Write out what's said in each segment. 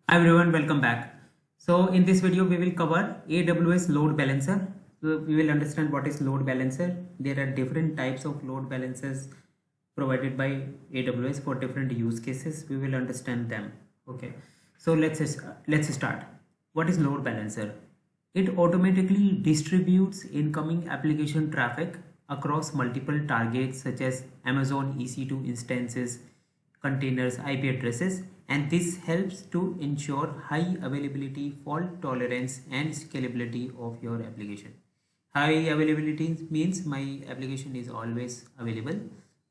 Hi everyone, welcome back. So in this video we will cover AWS load balancer. So we will understand what is load balancer. There are different types of load balancers provided by AWS for different use cases. We will understand them. Okay. So let's start. What is load balancer? It automatically distributes incoming application traffic across multiple targets such as Amazon EC2 instances, containers, IP addresses, and this helps to ensure high availability, fault tolerance, and scalability of your application. High availability means my application is always available.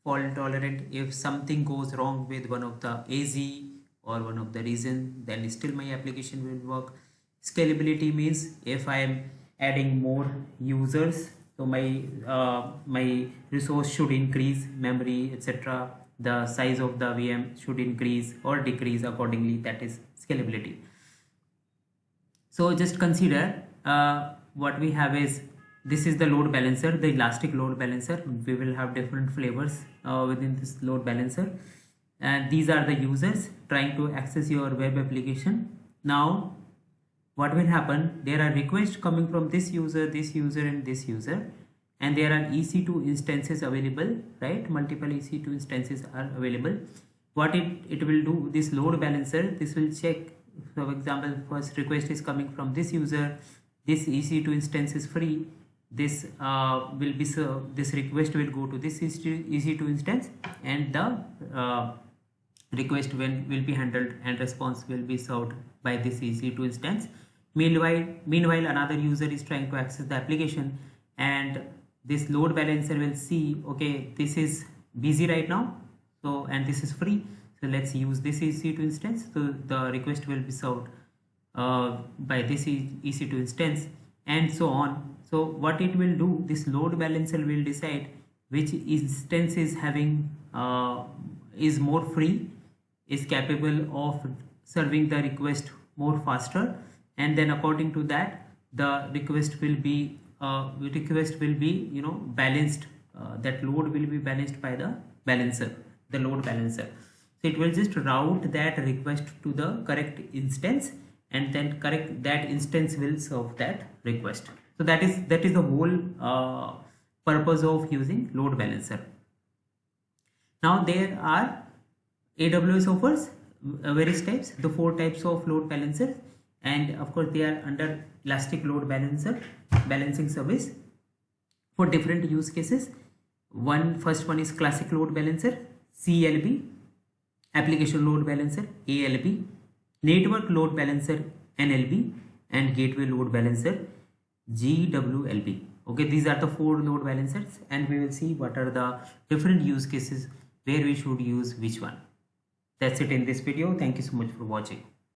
Fault tolerant, if something goes wrong with one of the AZ or one of the region, then still my application will work. Scalability means if I am adding more users, so my resource should increase, memory, etc. The size of the VM should increase or decrease accordingly. That is scalability. So just consider what we have is this is the load balancer, the elastic load balancer. We will have different flavors within this load balancer, and these are the users trying to access your web application. Now what will happen, there are requests coming from this user, and this user, and there are EC2 instances available, right? Multiple EC2 instances are available. What it will do, this load balancer, this will check, for example, first request is coming from this user, this EC2 instance is free, this will be served, this request will go to this EC2 instance, and the request will be handled and response will be served by this EC2 instance. Meanwhile another user is trying to access the application, and this load balancer will see, okay, this is busy right now, so, and this is free, so let's use this EC2 instance. So the request will be served by this EC2 instance, and so on. So what it will do, this load balancer will decide which instance is having is more free, is capable of serving the request more faster, and then according to that the request will be balanced. That load will be balanced by the balancer, the load balancer. So it will just route that request to the correct instance, and then that instance will serve that request. So that is the whole purpose of using load balancer. Now there are AWS offers various types, the 4 types of load balancers, and of course they are under elastic load balancer balancing service for different use cases. First one is classic load balancer, CLB, application load balancer, ALB, network load balancer, NLB, and gateway load balancer, GWLB. Okay, these are the 4 load balancers, and we will see what are the different use cases where we should use which one. That's it in this video. Thank you so much for watching.